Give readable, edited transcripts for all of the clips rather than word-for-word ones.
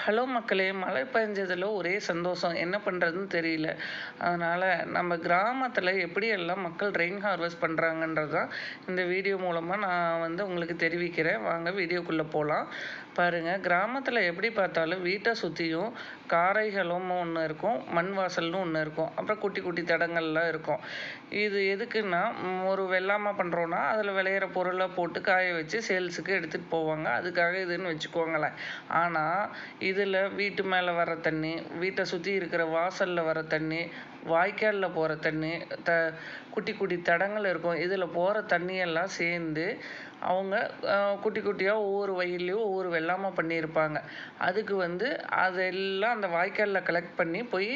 Hello மக்களே! மழை பெஞ்சதில ஒரே சந்தோஷம். என்ன பண்ணுறதுன்னு தெரியல. அதனால நம்ம கிராமத்தில எப்படியெல்லாம் மக்கள் ரெயின் ஹார்வெஸ்ட் பண்ணுறாங்கன்றது தான் இந்த வீடியோ மூலமா நான் உங்களுக்கு தெரிவிக்கிறேன். வாங்க வீடியோக்குள்ளே போலாம். பாருங்க, கிராமத்தில எப்படி பார்த்தாலும் வீட்டை சுற்றியும் காரைகளும் ஒன்று இருக்கும், மண் வாசல்னு ஒன்று இருக்கும், அப்புறம் குட்டி குட்டி தடங்கள்லாம் இருக்கும். இது எதுக்குன்னா, ஒரு வெள்ளாமை பண்ணுறோன்னா அதில் விளையிற பொருளை போட்டு காய வச்சு சேல்ஸுக்கு எடுத்துகிட்டு போவாங்க. அதுக்காக இதுன்னு வச்சுக்கோங்களேன். ஆனால் இதில் வீட்டு மேலே வர தண்ணி, வீட்டை சுற்றி இருக்கிற வாசலில் வர தண்ணி, வாய்க்காலில் போகிற தண்ணி, குட்டி குட்டி தடங்கள் இருக்கும். இதில் போகிற தண்ணியெல்லாம் சேர்ந்து அவங்க குட்டி குட்டியாக ஒவ்வொரு வயல்லையும் ஒவ்வொரு வெள்ளாமை பண்ணியிருப்பாங்க. அதுக்கு அதெல்லாம் அந்த வாய்க்காலில் கலெக்ட் பண்ணி போய்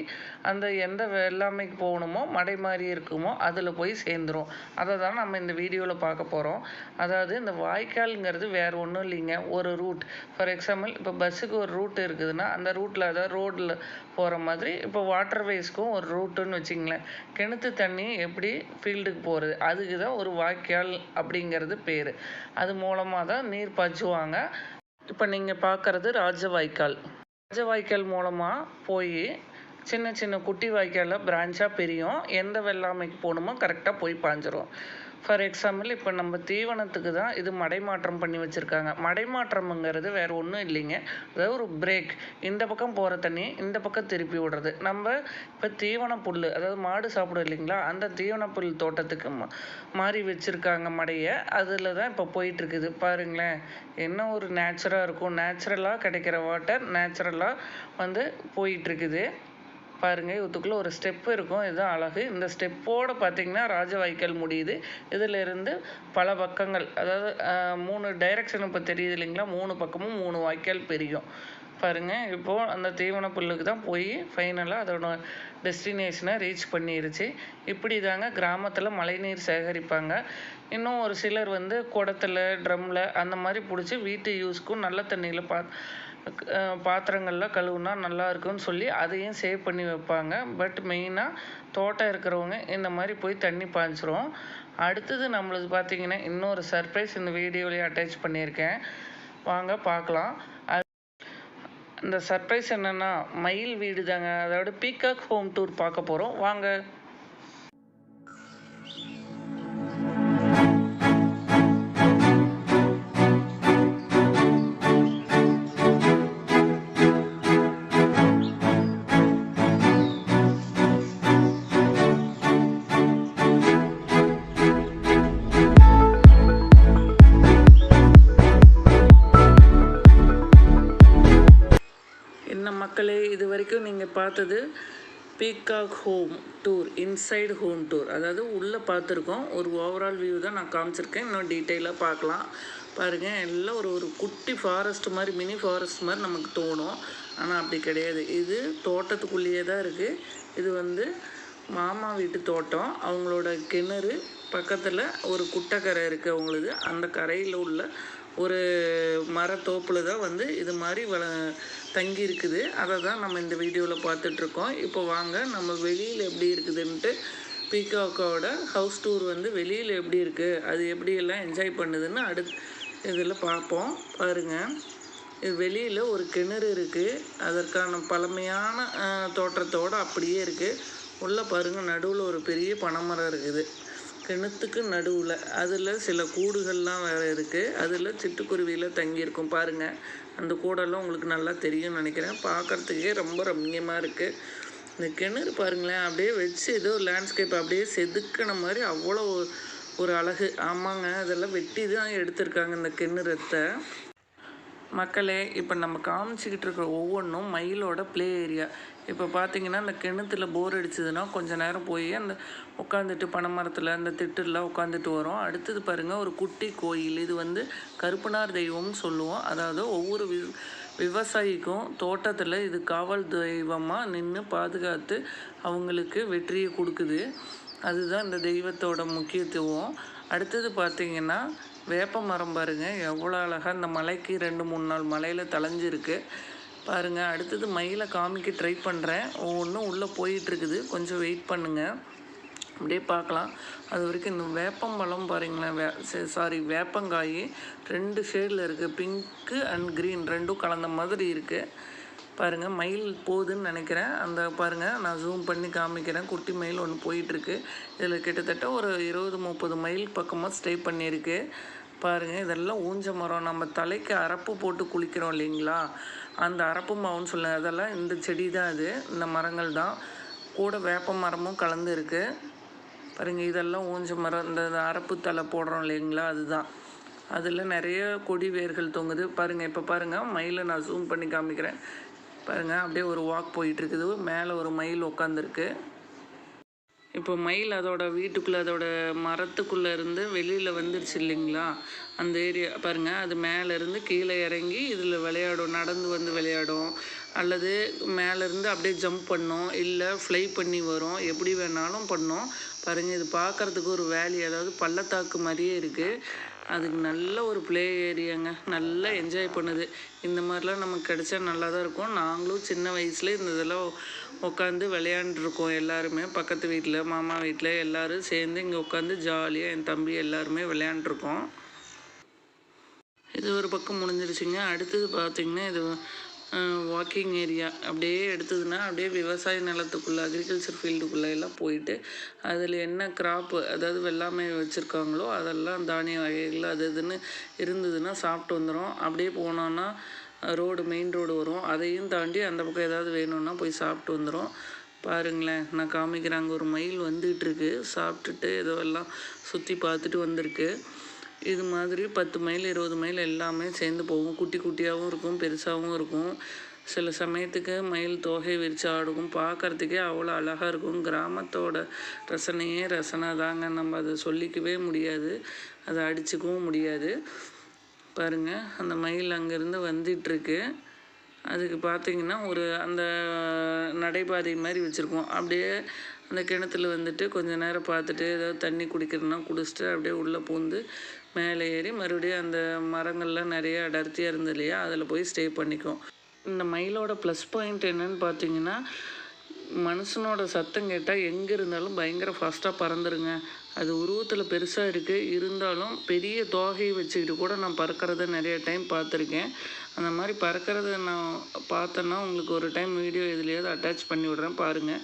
அந்த எந்த வெள்ளாமைக்கு போகணுமோ, மடை மாதிரி இருக்குமோ அதில் போய் சேர்ந்துரும். அதை தான் நம்ம இந்த வீடியோவில் பார்க்க போகிறோம். அதாவது இந்த வாய்க்காலுங்கிறது வேறு ஒன்றும் இல்லைங்க, ஒரு ரூட். ஃபார் எக்ஸாம்பிள், இப்போ பஸ்ஸுக்கு ஒரு ரூட் இருக்குதுன்னா அந்த ரூட்டில், அதாவது ரோடில் போகிற மாதிரி இப்போ வாட்டர்வேஸ்க்கும் ஒரு ரூட்டுன்னு வச்சிங்களேன். கிணத்து தண்ணி எப்படி ஃபீல்டுக்கு போகிறது, அதுக்கு தான் ஒரு வாய்க்கால் அப்படிங்கிறது பேர். அது மூலமாக தான் நீர் பாய்ச்சுவாங்க. இப்போ நீங்கள் பார்க்குறது ராஜவாய்க்கால். ராஜவாய்க்கால் மூலமாக போய் சின்ன சின்ன குட்டி வாய்க்காலில் பிரான்ச்சாக பிரியும். எந்த வெள்ளாமைக்கு போகணுமோ கரெக்டாக போய் பாய்ஞ்சிரும். ஃபார் எக்ஸாம்பிள், இப்போ நம்ம தீவனத்துக்கு தான் இது மடைமாற்றம் பண்ணி வச்சுருக்காங்க. மடைமாற்றம்ங்கிறது வேறு ஒன்றும் இல்லைங்க, அதாவது ஒரு பிரேக். இந்த பக்கம் போகிற தண்ணி இந்த பக்கம் திருப்பி விடுறது. நம்ம இப்போ தீவன புல், அதாவது மாடு சாப்பிடும் இல்லைங்களா, அந்த தீவன புல் தோட்டத்துக்கு மாறி வச்சுருக்காங்க மடையை. அதில் தான் இப்போ போயிட்டுருக்குது. பாருங்களேன், என்ன ஒரு நேச்சுராக இருக்கும். நேச்சுரலாக கிடைக்கிற வாட்டர் நேச்சுரலாக போயிட்டுருக்குது. பாருங்கள், இதுக்குள்ளே ஒரு ஸ்டெப்பு இருக்கும். இதுதான் அழகு. இந்த ஸ்டெப்போடு பார்த்திங்கன்னா ராஜவாய்க்கால் முடியுது. இதிலிருந்து பல பக்கங்கள், அதாவது 3 டைரெக்ஷன் இப்போ தெரியுது இல்லைங்களா, 3 பக்கமும் 3 வாய்க்கால் பிரியும். பாருங்கள், இப்போது அந்த தீவன புல்லுக்கு தான் போய் ஃபைனலாக அதோட டெஸ்டினேஷனை ரீச் பண்ணிருச்சு. இப்படி தாங்க கிராமத்தில் மழைநீர் சேகரிப்பாங்க. இன்னும் ஒரு சிலர் குடத்தில், ட்ரம்மில் அந்த மாதிரி பிடிச்சி வீட்டு யூஸ்க்கும் நல்ல தண்ணியில் பாத்திரங்கள்லாம் கழுவுனா நல்லா இருக்குன்னு சொல்லி அதையும் சேவ் பண்ணி வைப்பாங்க. பட் மெயினாக தோட்டம் இருக்கிறவங்க இந்த மாதிரி போய் தண்ணி பாய்ச்சிரும். அடுத்தது நம்மளுக்கு பார்த்திங்கன்னா இன்னொரு சர்ப்ரைஸ் இந்த வீடியோலேயே அட்டாச் பண்ணியிருக்கேன். வாங்க பார்க்கலாம். இந்த சர்ப்ரைஸ் என்னென்னா, மயில் வீடு தாங்க. அதோட பீகாக் ஹோம் டூர் பார்க்க போகிறோம். வாங்க. மக்களே, இது வரைக்கும் நீங்கள் பார்த்தது peacock home tour, inside home tour. அதாவது உள்ளே பார்த்துருக்கோம். ஒரு ஓவரால் வியூ தான் நான் காமிச்சிருக்கேன். இன்னும் டீட்டெயிலாக பார்க்கலாம். பாருங்கள், எல்லாம் ஒரு குட்டி ஃபாரஸ்ட் மாதிரி, மினி ஃபாரஸ்ட் மாதிரி நமக்கு தோணும். ஆனால் அப்படி கிடையாது. இது தோட்டத்துக்குள்ளேயே தான் இருக்குது. இது மாமா வீட்டு தோட்டம். அவங்களோட கிணறு பக்கத்தில் ஒரு குட்டைக்கரை இருக்குது அவங்களுக்கு. அந்த கரையில் உள்ள ஒரு மரத்தோப்பில் தான் இது மாதிரி தங்கி இருக்குது. அதை தான் நம்ம இந்த வீடியோவில் பார்த்துட்ருக்கோம். இப்போ வாங்க, நம்ம வெளியில் எப்படி இருக்குதுன்ட்டு பீகாக்கோட ஹவுஸ் டூர் வெளியில் எப்படி இருக்குது, அது எப்படியெல்லாம் என்ஜாய் பண்ணுதுன்னு இதில் பார்ப்போம். பாருங்கள், இது வெளியில் ஒரு கிணறு இருக்குது. அதற்கான பழமையான தோற்றத்தோடு அப்படியே இருக்குது. உள்ளே பாருங்கள், நடுவில் ஒரு பெரிய பனைமரம் இருக்குது. கிணத்துக்கு நடுவில் அதில் சில கூடுகள்லாம் வேறு இருக்குது. அதில் சிட்டுக்குருவியில் தங்கியிருக்கும். பாருங்கள், அந்த கூடெல்லாம் உங்களுக்கு நல்லா தெரியும்னு நினைக்கிறேன். பார்க்குறதுக்கே ரொம்ப ரம்மியமாக இருக்குது. இந்த கிணறு பாருங்களேன், அப்படியே வச்சு ஏதோ லேண்ட்ஸ்கேப் அப்படியே செதுக்கின மாதிரி அவ்வளோ ஒரு அழகு. ஆமாங்க, அதெல்லாம் வெட்டி தான் எடுத்திருக்காங்க இந்த கிணறத்தை. மக்களே, இப்போ நம்ம காமிச்சிக்கிட்டு இருக்கிற ஒவ்வொன்றும் மயிலோட ப்ளே ஏரியா. இப்போ பார்த்தீங்கன்னா, இந்த கிணத்துல போர் அடிச்சதுன்னா கொஞ்சம் நேரம் போய் அந்த உட்காந்துட்டு பனைமரத்தில் அந்த திட்டுலாம் உட்காந்துட்டு வரும். அடுத்தது பாருங்கள், ஒரு குட்டி கோயில். இது கருப்பனார் தெய்வம்னு சொல்லுவோம். அதாவது ஒவ்வொரு விவசாயிக்கும் தோட்டத்தில் இது காவல் தெய்வமாக நின்று பாதுகாத்து அவங்களுக்கு வெற்றியை கொடுக்குது. அதுதான் இந்த தெய்வத்தோட முக்கியத்துவம். அடுத்தது பார்த்திங்கன்னா, வேப்ப மரம் பாருங்கள், எவ்வளோ அழகாக இந்த மலைக்கு 2-3 நாள் மலையில் தளைஞ்சிருக்கு பாருங்கள். அடுத்தது மயிலை காமிக்க ட்ரை பண்ணுறேன். ஒவ்வொன்றும் உள்ளே போயிட்டுருக்குது. கொஞ்சம் வெயிட் பண்ணுங்கள், அப்படியே பார்க்கலாம். அது வரைக்கும் இந்த வேப்பம்பழம் பாருங்களேன், வேப்பங்காய் 2 ஷேடில் இருக்குது. பிங்க்கு அண்ட் க்ரீன் ரெண்டும் கலந்த மாதிரி இருக்குது. பாருங்கள் மயில் போகுதுன்னு நினைக்கிறேன். அந்த பாருங்கள் நான் ஜூம் பண்ணி காமிக்கிறேன். குட்டி மயில் ஒன்று போயிட்டுருக்கு. இதில் கிட்டத்தட்ட ஒரு 20, 30 மயில் பக்கமாக ஸ்டே பண்ணியிருக்கு. பாருங்கள் இதெல்லாம் ஊஞ்ச மரம். நம்ம தலைக்கு அரப்பு போட்டு குளிக்கிறோம் இல்லைங்களா, அந்த அரப்பு மாவுன்னு சொல்லுங்கள். அதெல்லாம் இந்த செடி தான் அது, இந்த மரங்கள் தான். கூட வேப்ப மரமும் கலந்து இருக்குது. பாருங்கள் இதெல்லாம் ஊஞ்ச மரம். இந்த அரப்பு தலை போடுறோம் இல்லைங்களா, அதுதான். அதில் நிறைய கொடி வேர்கள் தொங்குது பாருங்கள். இப்போ பாருங்கள் மயிலை நான் ஜூம் பண்ணி காமிக்கிறேன். பாருங்கள் அப்படியே ஒரு வாக் போயிட்டுருக்குது. மேலே ஒரு மயில் உட்காந்துருக்கு. இப்போ மயில் அதோட வீட்டுக்குள்ளே அதோட மரத்துக்குள்ளே இருந்து வெளியில் வந்துடுச்சு இல்லைங்களா, அந்த ஏரியா பாருங்கள். அது மேலேருந்து கீழே இறங்கி இதில் விளையாடும், நடந்து வந்து விளையாடும், அல்லது மேலேருந்து அப்படியே ஜம்ப் பண்ணும், இல்லை ஃப்ளை பண்ணி வரும், எப்படி வேணாலும் பண்ணும். பாருங்கள் இது பார்க்குறதுக்கு ஒரு வேலி, அதாவது பள்ளத்தாக்கு மாதிரியே இருக்குது. அதுக்கு நல்ல ஒரு ப்ளே ஏரியாங்க, நல்லா என்ஜாய் பண்ணுது. இந்த மாதிரிலாம் நமக்கு கிடைச்சா நல்லா தான் இருக்கும். நாங்களும் சின்ன வயசில் இந்த இதெல்லாம் உட்காந்து விளையாண்டுருக்கோம். எல்லாருமே பக்கத்து வீட்டில், மாமா வீட்டில் எல்லோரும் சேர்ந்து இங்கே உட்காந்து ஜாலியாக என் தம்பி எல்லாருமே விளையாண்டுருக்கோம். இது ஒரு பக்கம் முடிஞ்சிருச்சுங்க. அடுத்தது பார்த்திங்கன்னா இது வாக்கிங் ஏரியா. அப்படியே எடுத்ததுன்னா அப்படியே விவசாய நிலத்துக்குள்ளே, அக்ரிகல்ச்சர் ஃபீல்டுக்குள்ளே எல்லாம் போயிட்டு அதில் என்ன கிராப்பு, அதாவது வெள்ளாமை வச்சுருக்காங்களோ அதெல்லாம் தானிய வகைகள் அது இதுன்னு இருந்ததுன்னா சாப்பிட்டு வந்துடும். அப்படியே போனோன்னா ரோடு, மெயின் ரோடு வரும். அதையும் தாண்டி அந்த பக்கம் ஏதாவது வேணும்னா போய் சாப்பிட்டு வந்துடும். பாருங்களேன் நான் காமிக்கிறேன். அங்கே ஒரு மயில் வந்துகிட்ருக்கு, சாப்பிட்டுட்டு ஏதோ எல்லாம் சுற்றி பார்த்துட்டு வந்திருக்கு. இது மாதிரி 10 மைல் 20 மைல் எல்லாமே சேர்ந்து போகும். குட்டி குட்டியாகவும் இருக்கும், பெருசாகவும் இருக்கும். சில சமயத்துக்கு மயில் தோகை விரித்து ஆடும். பார்க்குறதுக்கே அவ்வளோ அழகாக இருக்கும். கிராமத்தோட ரசனையே ரசனை தாங்க. நம்ம அதை சொல்லிக்கவே முடியாது, அதை அடிச்சுக்கவும் முடியாது. பாருங்கள் அந்த மயில் அங்கேருந்து வந்துட்டுருக்கு. அதுக்கு பார்த்திங்கன்னா ஒரு அந்த நடைபாதை மாதிரி வச்சுருக்கோம். அப்படியே அந்த கிணத்துல வந்துட்டு கொஞ்சம் நேரம் பார்த்துட்டு ஏதாவது தண்ணி குடிக்கிறதுனா குடிச்சிட்டு அப்படியே உள்ளே பூந்து மேலே ஏறி மறுபடியும் அந்த மரங்கள்லாம் நிறைய அடர்த்தியாக இருந்தது இல்லையா, அதில் போய் ஸ்டே பண்ணிக்கும். இந்த மயிலோட ப்ளஸ் பாயிண்ட் என்னன்னு பார்த்தீங்கன்னா, மனுஷனோட சத்தம் கேட்டால் எங்கே இருந்தாலும் பயங்கர ஃபாஸ்ட்டாக பறந்துருங்க. அது உருவத்தில் பெருசாக இருக்குது, இருந்தாலும் பெரிய தோகையை வச்சுக்கிட்டு கூட நான் பறக்கிறத நிறைய டைம் பார்த்துருக்கேன். அந்த மாதிரி பறக்கிறத நான் பார்த்தேன்னா உங்களுக்கு ஒரு டைம் வீடியோ எதுலையாவது அட்டாச் பண்ணி விட்றேன் பாருங்கள்.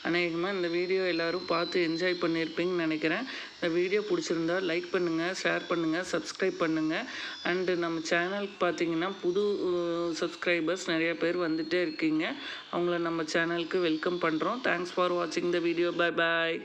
அநேகமாக இந்த வீடியோ எல்லோரும் பார்த்து என்ஜாய் பண்ணியிருப்பீங்கன்னு நினைக்கிறேன். இந்த வீடியோ பிடிச்சிருந்தா லைக் பண்ணுங்கள், ஷேர் பண்ணுங்கள், சப்ஸ்கிரைப் பண்ணுங்கள். அண்டு நம்ம சேனலுக்கு பார்த்தீங்கன்னா புது சப்ஸ்கிரைபர்ஸ் நிறைய பேர் வந்துகிட்டே இருக்கீங்க. அவங்கள நம்ம சேனலுக்கு வெல்கம் பண்ணுறோம். தேங்க்ஸ் ஃபார் வாட்சிங் த வீடியோ. Bye bye.